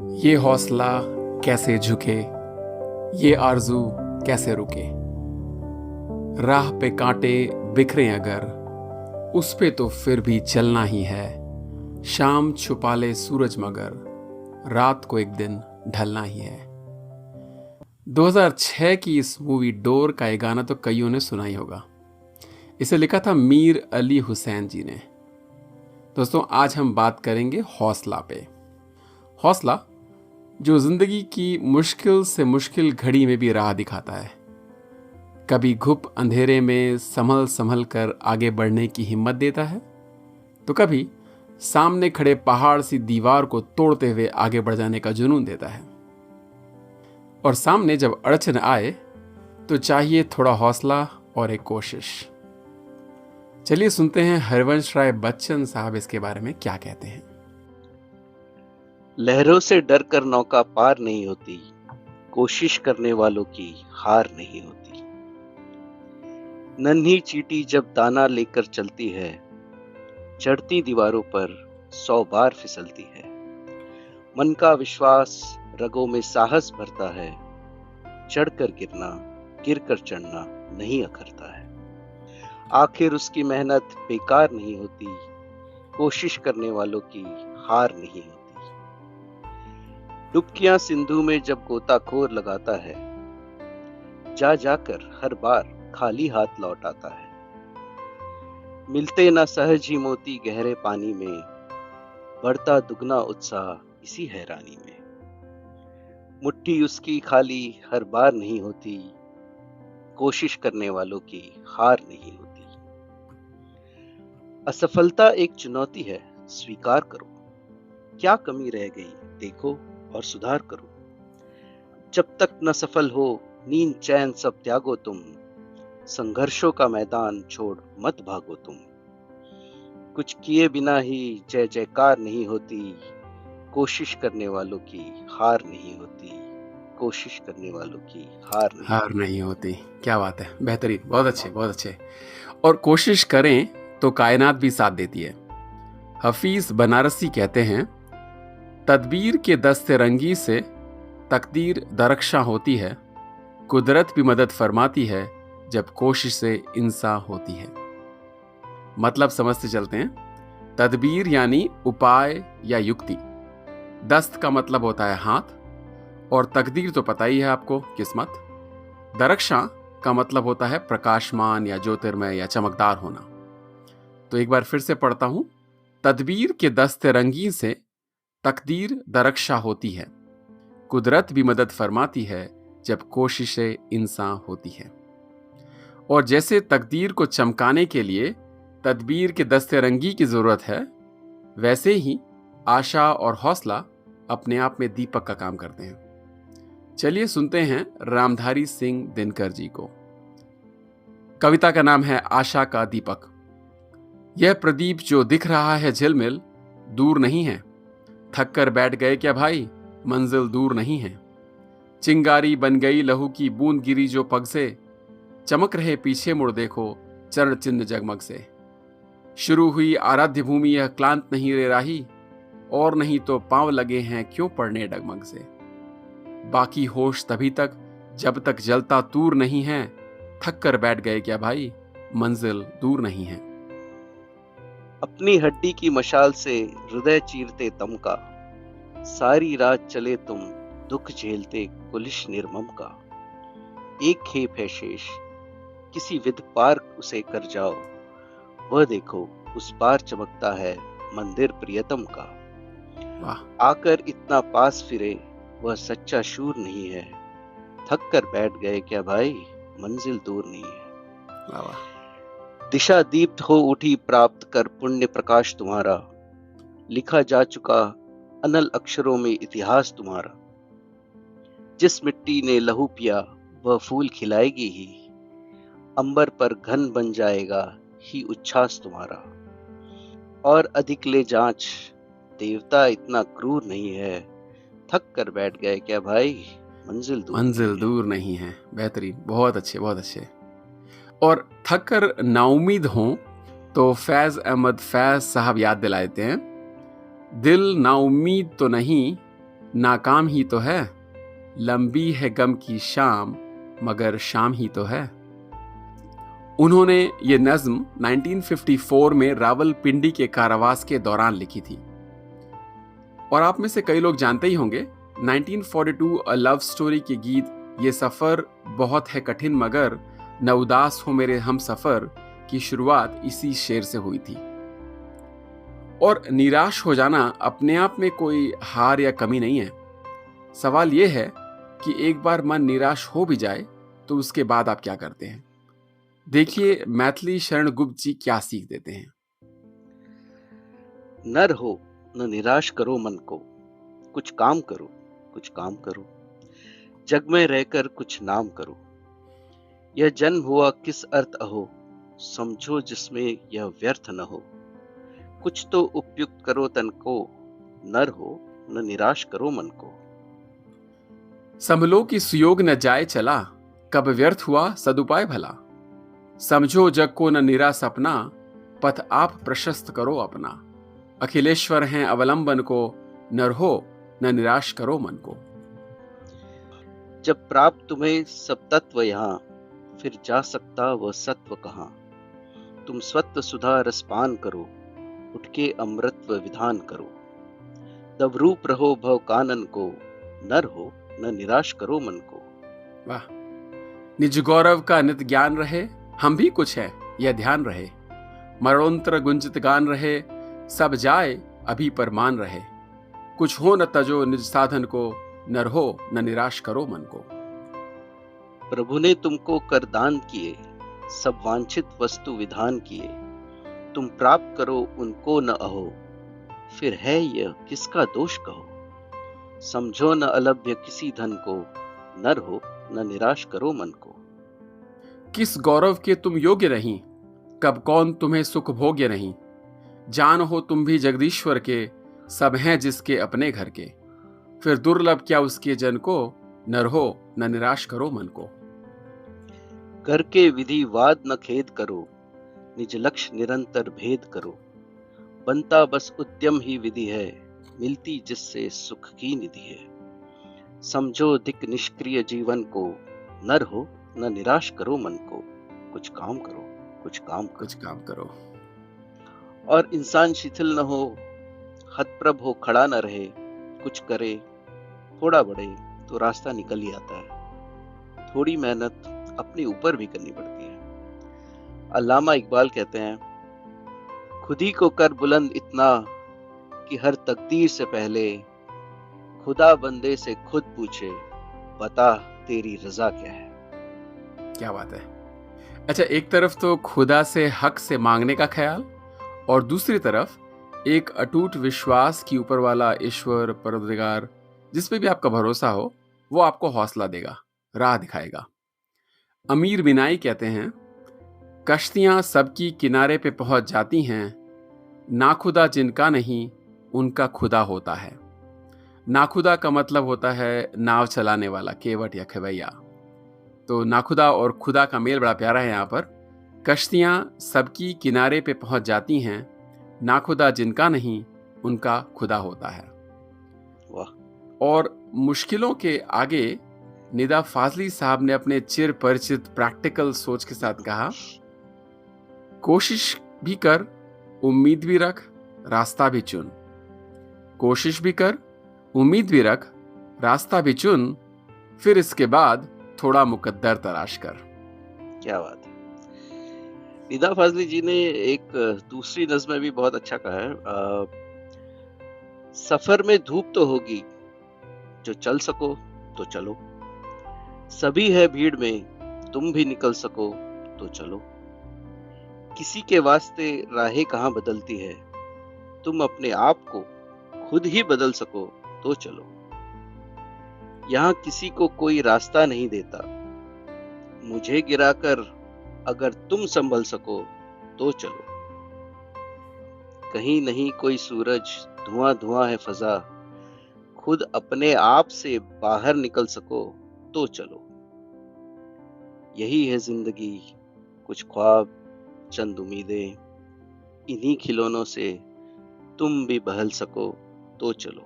ये हौसला कैसे झुके, ये आरज़ू कैसे रुके। राह पे कांटे बिखरे अगर, उस पे तो फिर भी चलना ही है। शाम छुपा ले सूरज मगर, रात को एक दिन ढलना ही है। 2006 की इस मूवी डोर का ये गाना तो कईयों ने सुना ही होगा। इसे लिखा था मीर अली हुसैन जी ने। दोस्तों, आज हम बात करेंगे हौसला पे। हौसला जो जिंदगी की मुश्किल से मुश्किल घड़ी में भी राह दिखाता है। कभी घुप अंधेरे में संभल संभल कर आगे बढ़ने की हिम्मत देता है, तो कभी सामने खड़े पहाड़ सी दीवार को तोड़ते हुए आगे बढ़ जाने का जुनून देता है। और सामने जब अड़चन आए तो चाहिए थोड़ा हौसला और एक कोशिश। चलिए सुनते हैं हरवंश राय बच्चन साहब इसके बारे में क्या कहते हैं। लहरों से डर कर नौका पार नहीं होती, कोशिश करने वालों की हार नहीं होती। नन्ही चींटी जब दाना लेकर चलती है, चढ़ती दीवारों पर 100 बार फिसलती है। मन का विश्वास रगों में साहस भरता है, चढ़कर गिरना गिरकर चढ़ना नहीं अखरता है। आखिर उसकी मेहनत बेकार नहीं होती, कोशिश करने वालों की हार नहीं होती। डुबकियां सिंधु में जब गोताखोर लगाता है, जा जाकर हर बार खाली हाथ लौट आता है। मिलते न सहज ही मोती गहरे पानी में, बढ़ता दुगना उत्साह इसी हैरानी में। मुट्ठी उसकी खाली हर बार नहीं होती, कोशिश करने वालों की हार नहीं होती। असफलता एक चुनौती है, स्वीकार करो। क्या कमी रह गई देखो और सुधार करो। जब तक न सफल हो नींद चैन सब त्यागो तुम, संघर्षों का मैदान छोड़ मत भागो तुम। कुछ किए बिना ही जय जयकार नहीं होती, कोशिश करने वालों की हार नहीं होती। कोशिश करने वालों की हार नहीं होती। क्या बात है, बेहतरीन, बहुत अच्छे बहुत अच्छे। और कोशिश करें तो कायनात भी साथ देती है। हफीज बनारसी कहते हैं, तदबीर के दस्ते रंगी से तकदीर दरख्शां होती है, कुदरत भी मदद फरमाती है जब कोशिश से इंसान होती है। मतलब समझते चलते हैं। तदबीर यानी उपाय या युक्ति, दस्त का मतलब होता है हाथ, और तकदीर तो पता ही है आपको, किस्मत। दरख्शां का मतलब होता है प्रकाशमान या ज्योतिर्मय या चमकदार होना। तो एक बार फिर से पढ़ता हूं। तदबीर के दस्ते रंगीन से तकदीर दरख्शां होती है, कुदरत भी मदद फरमाती है जब कोशिशें इंसान होती है। और जैसे तकदीर को चमकाने के लिए तदबीर के दस्ते रंगी की जरूरत है, वैसे ही आशा और हौसला अपने आप में दीपक का काम करते हैं। चलिए सुनते हैं रामधारी सिंह दिनकर जी को। कविता का नाम है आशा का दीपक। यह प्रदीप जो दिख रहा है झिलमिल, दूर नहीं है। थक कर बैठ गए क्या भाई, मंजिल दूर नहीं है। चिंगारी बन गई लहू की बूंद गिरी जो पग से, चमक रहे पीछे मुड़ देखो चरण चिन्ह जगमग से। शुरू हुई आराध्य भूमि यह क्लांत नहीं रे राही, और नहीं तो पांव लगे हैं क्यों पड़ने डगमग से। बाकी होश तभी तक जब तक जलता तूर नहीं है। थक कर बैठ गए क्या भाई, मंजिल दूर नहीं है। अपनी हड्डी की मशाल से हृदय चीरते तम का, सारी रात चले तुम दुख झेलते कुलिश निर्मम का। एक खेप है शेष, किसी विध पार उसे कर जाओ, वह देखो उस पार चमकता है मंदिर प्रियतम का। वाह। आकर इतना पास फिरे वह सच्चा शूर नहीं है। थक कर बैठ गए क्या भाई, मंजिल दूर नहीं है। वाह। दिशा दीप्त हो उठी प्राप्त कर पुण्य प्रकाश तुम्हारा, लिखा जा चुका अनल अक्षरों में इतिहास तुम्हारा। जिस मिट्टी ने लहू पिया वह फूल खिलाएगी ही, अंबर पर घन बन जाएगा ही उच्छ्वास तुम्हारा। और अधिक ले जांच, देवता इतना क्रूर नहीं है। थक कर बैठ गए क्या भाई, मंजिल दूर नहीं है। बेहतरीन, बहुत अच्छे बहुत अच्छे। और थक कर नाउमीद हों तो फैज अहमद फैज साहब याद दिलाते हैं, दिल नाउमीद तो नहीं, नाकाम ही तो है, लंबी है गम की शाम, मगर शाम ही तो है। उन्होंने ये नज्म 1954 में रावलपिंडी के कारावास के दौरान लिखी थी। और आप में से कई लोग जानते ही होंगे 1942 अ लव स्टोरी के गीत ये सफर बहुत है कठिन मगर न उदास हो मेरे हम सफर की शुरुआत इसी शेर से हुई थी। और निराश हो जाना अपने आप में कोई हार या कमी नहीं है। सवाल यह है कि एक बार मन निराश हो भी जाए तो उसके बाद आप क्या करते हैं। देखिए मैथिली शरण गुप्त जी क्या सीख देते हैं। नर हो न निराश करो मन को, कुछ काम करो, कुछ काम करो, जग में रहकर कुछ नाम करो। यह जन्म हुआ किस अर्थ अहो, समझो जिसमें यह व्यर्थ न हो। कुछ तो उपयुक्त करो तन को, नर हो न निराश करो मन को। संभलो कि सुयोग न जाए चला, कब व्यर्थ हुआ सदुपाय भला। समझो जग को न निरा सपना, पथ आप प्रशस्त करो अपना। अखिलेश्वर हैं अवलंबन को, नर हो न निराश करो मन को। जब प्राप्त तुम्हें सब तत्व यहाँ, फिर जा सकता वह सत्व कहाँ। तुम स्वत्व सुधा रसपान करो, उठ के अमृतत्व विधान करो। तब रूप रहो भव कानन को, नर हो न निराश करो मन को। वाह। निज गौरव का नित ज्ञान रहे, हम भी कुछ है यह ध्यान रहे। मरणोत्तर गुंजित गान रहे, सब जाए अभी पर मान रहे। कुछ हो न तजो निज साधन को, नर हो न निराश करो मन को। प्रभु ने तुमको कर दान किए, सब वांछित वस्तु विधान किए। तुम प्राप्त करो उनको न अहो, फिर है यह किसका दोष कहो। समझो न अलभ्य किसी धन को, नर हो न निराश करो मन को। किस गौरव के तुम योग्य नहीं, कब कौन तुम्हें सुख भोग्य नहीं। जान हो तुम भी जगदीश्वर के, सब हैं जिसके अपने घर के। फिर दुर्लभ क्या उसके जन को, नर हो न निराश करो मन को। कर के विधि वाद न खेद करो, निज लक्ष्य निरंतर भेद करो। बनता बस उद्यम ही विधि है, मिलती जिससे सुख की निधि है। समझो धिक निष्क्रिय जीवन को, नर हो न निराश करो मन को। कुछ काम करो, कुछ काम करो। कुछ काम करो। और इंसान शिथिल न हो, हतप्रभ हो खड़ा न रहे। कुछ करे थोड़ा बढ़े तो रास्ता निकल ही आता है। थोड़ी मेहनत अपने ऊपर भी करनी पड़ती है। अल्लामा इकबाल कहते हैं, खुद ही को कर बुलंद इतना कि हर तकदीर से पहले खुदा बंदे से खुद पूछे, बता तेरी रजा क्या है। क्या बात है। अच्छा, एक तरफ तो खुदा से हक से मांगने का ख्याल और दूसरी तरफ एक अटूट विश्वास कि ऊपर वाला ईश्वर परवरदिगार जिस पे भी आपका भरोसा हो वो आपको हौसला देगा, राह दिखाएगा। अमीर बिनाई कहते हैं, कश्तियां सबकी किनारे पे पहुंच जाती हैं, नाखुदा जिनका नहीं उनका खुदा होता है। नाखुदा का मतलब होता है नाव चलाने वाला, केवट या खेवैया। तो नाखुदा और खुदा का मेल बड़ा प्यारा है यहाँ पर। कश्तियां सबकी किनारे पे पहुंच जाती हैं, नाखुदा जिनका नहीं उनका खुदा होता है। वाह। और मुश्किलों के आगे निदा फाजली साहब ने अपने चिर परिचित प्रैक्टिकल सोच के साथ कहा, कोशिश भी कर, उम्मीद भी रख, रास्ता भी चुन। कोशिश भी कर, उम्मीद भी रख, रास्ता भी चुन, फिर इसके बाद थोड़ा मुकद्दर तलाश कर। क्या बात है। निदा फाजली जी ने एक दूसरी नज़्म में भी बहुत अच्छा कहा है, सफर में धूप तो होगी, जो चल सको तो चलो। सभी है भीड़ में, तुम भी निकल सको तो चलो। किसी के वास्ते राहें कहाँ बदलती है, तुम अपने आप को खुद ही बदल सको तो चलो। यहाँ किसी को कोई रास्ता नहीं देता, मुझे गिराकर अगर तुम संभल सको तो चलो। कहीं नहीं कोई सूरज, धुआं धुआं है फजा, खुद अपने आप से बाहर निकल सको तो चलो। यही है जिंदगी, कुछ ख्वाब चंद उम्मीदें, इन्हीं खिलौनों से तुम भी बहल सको तो चलो।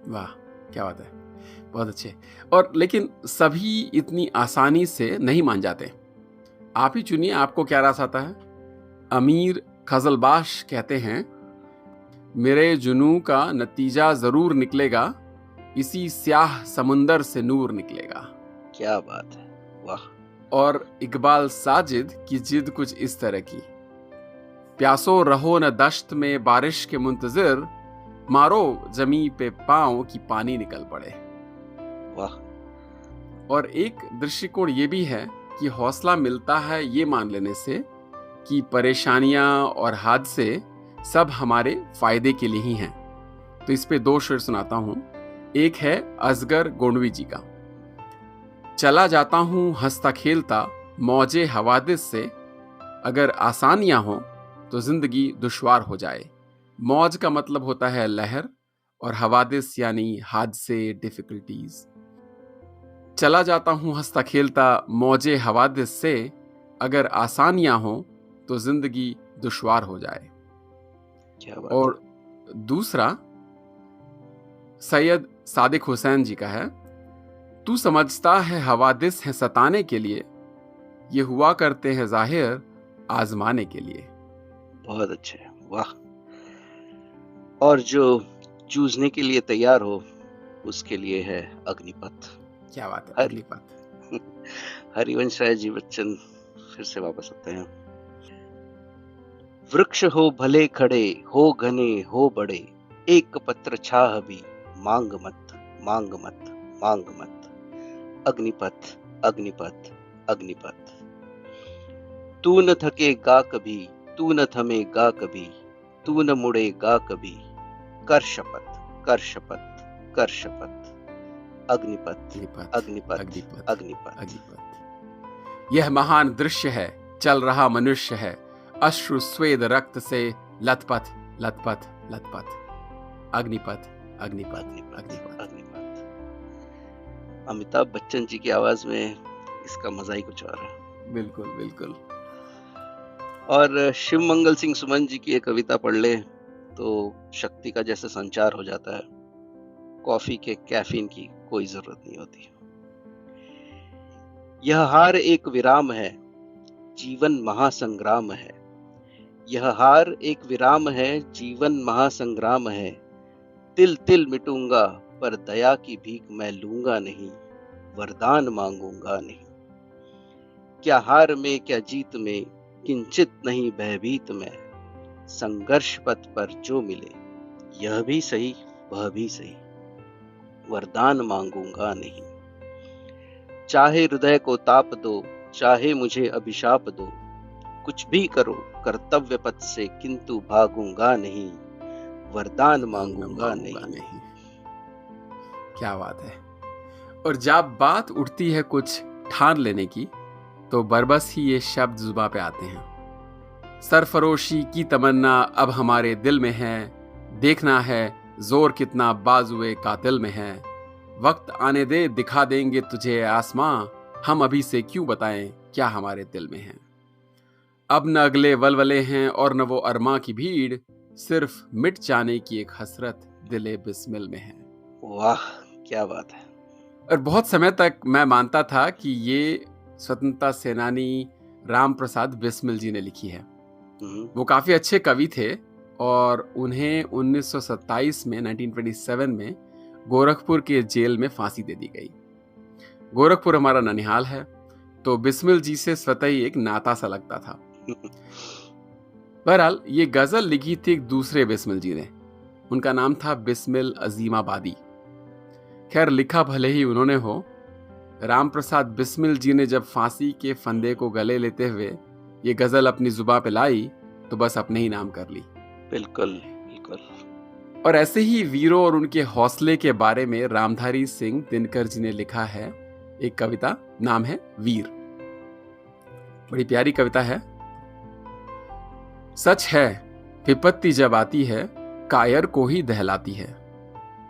वाह, क्या बात है, बहुत अच्छे। और लेकिन सभी इतनी आसानी से नहीं मान जाते। आप ही चुनिए, आपको क्या रास आता है। अमीर खजलबाश कहते हैं, मेरे जुनू का नतीजा जरूर निकलेगा, इसी स्याह समुंदर से नूर निकलेगा। क्या बात है, वाह। और इकबाल साजिद की जिद कुछ इस तरह की, प्यासो रहो न दश्त में बारिश के मुंतजिर, मारो जमी पे पांव की पानी निकल पड़े। वाह। और एक दृष्टिकोण ये भी है कि हौसला मिलता है ये मान लेने से कि परेशानियां और हादसे सब हमारे फायदे के लिए ही हैं। तो इस पे 2 शेर सुनाता हूं। एक है असगर गोंडवी जी का, चला जाता हूं हंसता खेलता मौजे हवादिस से, अगर आसानियां हो तो जिंदगी दुश्वार हो जाए। मौज का मतलब होता है लहर, और हवादिस यानी हादसे, डिफिकल्टीज। चला जाता हूं हंसता खेलता मौजे हवादिस से, अगर आसानियां हो तो जिंदगी दुश्वार हो जाए। क्या बात। और दूसरा सैयद सादिक हुसैन जी का है, तू समझता है हवादिस है सताने के लिए, ये हुआ करते हैं जाहिर आजमाने के लिए। बहुत अच्छे, वाह। और जो जूझने के लिए तैयार हो उसके लिए है अग्निपथ। क्या बात है, हरि अग्निपथ। हरिवंश राय जी बच्चन फिर से वापस आते हैं। वृक्ष हो भले खड़े, हो घने हो बड़े, एक पत्र छाह भी मांग मत, मांग मत, मांग मत। अग्निपथ, अग्निपथ, अग्निपथ। तू न थकेगा कभी, तू न थमेगा कभी, तू न मुड़ेगा कभी, कर शपथ, कर शपथ, कर शपथ। अग्निपथ, अग्निपथ, अग्निपथ, अग्निपथ। अग्निपथ। यह महान दृश्य है, चल रहा मनुष्य है, अश्रु स्वेद रक्त से लथपथ, लथपथ, लथपथ। अग्निपथ, अग्निपथ, अग्निपथ। अग्निपथ। अमिताभ बच्चन जी की आवाज में इसका मजा ही कुछ और है। बिल्कुल बिल्कुल। और शिव मंगल सिंह सुमन जी की एक कविता पढ़ ले तो शक्ति का जैसे संचार हो जाता है। कॉफी के कैफीन की कोई जरूरत नहीं होती। यह हार एक विराम है, जीवन महासंग्राम है। यह हार एक विराम है, जीवन महासंग्राम है। तिल तिल मिटूंगा पर दया की भीख मैं लूंगा नहीं, वरदान मांगूंगा नहीं। क्या हार में क्या जीत में, किंचित नहीं भयभीत में। संघर्ष पथ पर जो मिले, यह भी सही वह भी सही, वरदान मांगूंगा नहीं। चाहे हृदय को ताप दो, चाहे मुझे अभिशाप दो, कुछ भी करो कर्तव्य पथ से, किंतु भागूंगा नहीं, वरदान मांगूंगा नहीं। क्या बात है। और जब बात उठती है कुछ ठान लेने की, तो बरबस ही ये शब्द जुबां पे आते हैं। सरफरोशी की तमन्ना अब हमारे दिल में है, देखना है जोर कितना बाजुए कातिल में है। वक्त आने दे दिखा देंगे तुझे आसमां, हम अभी से क्यों बताएं क्या हमारे दिल में है। अब न अगले वलवले हैं और न वो अरमा की भीड़, सिर्फ मिट जाने की एक हसरत दिले बिस्मिल में है। वाह क्या बात है। और बहुत समय तक मैं मानता था कि ये स्वतंत्रता सेनानी राम प्रसाद बिस्मिल जी ने लिखी है। वो काफी अच्छे कवि थे और उन्हें 1927 में 1927 में गोरखपुर के जेल में फांसी दे दी गई। गोरखपुर हमारा ननिहाल है, तो बिस्मिल जी से स्वतः ही एक नाता सा लगता था। बहरहाल ये गजल लिखी थी एक दूसरे बिस्मिल जी ने, उनका नाम था बिस्मिल अजीमाबादी। खैर लिखा भले ही उन्होंने हो, राम प्रसाद बिस्मिल जी ने जब फांसी के फंदे को गले लेते हुए ये गजल अपनी जुबां पे लाई तो बस अपने ही नाम कर ली। बिल्कुल बिल्कुल। और ऐसे ही वीरों और उनके हौसले के बारे में रामधारी सिंह दिनकर जी ने लिखा है एक कविता, नाम है वीर। बड़ी प्यारी कविता है। सच है विपत्ति जब आती है, कायर को ही दहलाती है।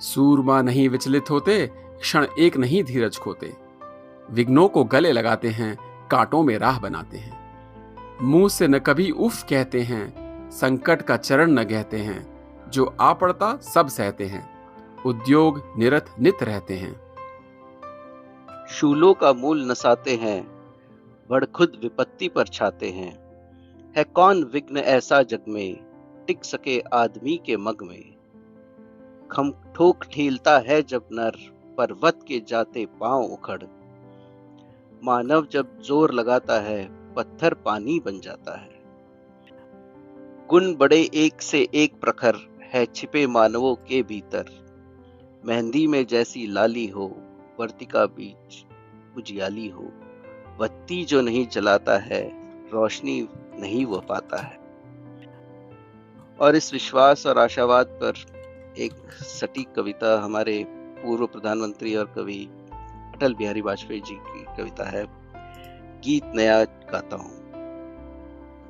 सूरमा नहीं विचलित होते, क्षण एक नहीं धीरज खोते। विघ्नों को गले लगाते हैं, कांटों में राह बनाते हैं। मुंह से न कभी उफ कहते हैं, संकट का चरण न कहते हैं। जो आ पड़ता सब सहते हैं, उद्योग निरत नित रहते हैं। शूलों का मूल नसाते हैं, बढ़ खुद विपत्ति पर छाते हैं। है कौन विघ्न ऐसा जग में, टिक सके आदमी के मग में। खम ठोक ठेलता है जब नर, पर्वत के जाते पांव उखड़। मानव जब जोर लगाता है, पत्थर पानी बन जाता है। गुण बड़े एक से एक प्रखर, है छिपे मानवों के भीतर। मेहंदी में जैसी लाली हो, वर्तिका बीच उजियाली हो। बत्ती जो नहीं जलाता है, रोशनी नहीं वो पाता है। और इस विश्वास और आशावाद पर एक सटीक कविता हमारे पूर्व प्रधानमंत्री और कवि अटल बिहारी वाजपेयी जी की कविता है, गीत नया गाता हूँ।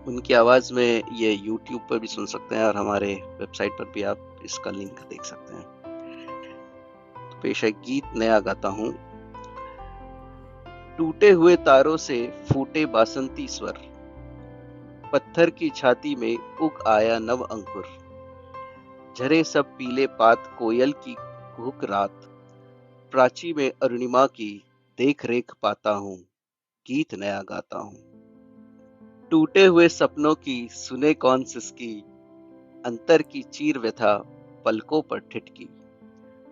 उनकी आवाज में ये YouTube पर भी सुन सकते हैं और हमारे वेबसाइट पर भी आप इसका लिंक देख सकते हैं। तो पेश है गीत नया गाता हूँ। टूटे हुए तारों से फूटे बासंती स्वर, पत्थर की छाती में उग आया नव अंकुर। झरे सब पीले पात कोयल की कुहुक रात, प्राची में अरुणिमा की देख रेख पाता हूँ, गीत नया गाता हूँ। टूटे हुए सपनों की सुने कौन सिसकी, अंतर की चीर व्यथा पलकों पर ठिठकी।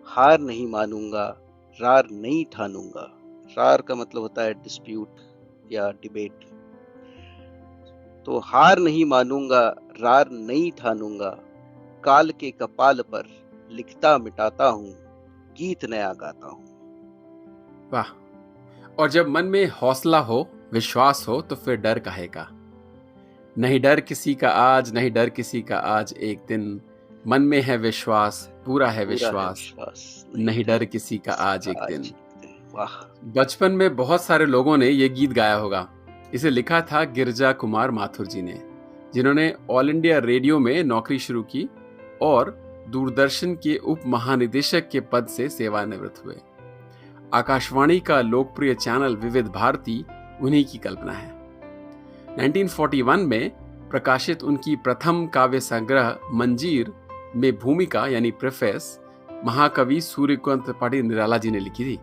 हार नहीं मानूंगा, रार नहीं ठानूंगा। रार का मतलब होता है डिस्प्यूट या डिबेट। तो हार नहीं मानूंगा, रार नहीं ठानूंगा। काल के कपाल पर लिखता मिटाता हूँ, गीत नया गाता हूँ। वाह। और जब मन में हौसला हो, विश्वास हो, तो फिर डर काहे का। नहीं डर किसी का आज, नहीं डर किसी का आज एक दिन। मन में है विश्वास, पूरा है विश्वास, नहीं डर किसी का आज एक दिन। वाह। बचपन में बहुत सारे लोगों ने ये गीत गाया होगा। इसे लिखा था गिरजा कुमार माथुर जी ने, जिन्होंने ऑल इंडिया रेडियो में नौकरी शुरू की और दूरदर्शन के उप महानिदेशक के पद से सेवानिवृत्त हुए। आकाशवाणी का लोकप्रिय चैनल विविध भारती उन्हीं की कल्पना है। 1941 में प्रकाशित उनकी प्रथम काव्य संग्रह मंजीर में भूमिका यानी प्रेफेस महाकवि सूर्यकांत त्रिपाठी निराला जी ने लिखी थी।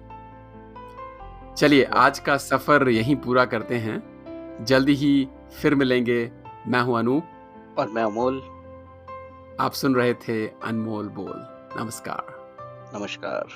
चलिए आज का सफर यहीं पूरा करते हैं। जल्दी ही फिर मिलेंगे। मैं हूं अनूप और मैं अमोल। आप सुन रहे थे अनमोल बोल। नमस्कार। नमस्कार।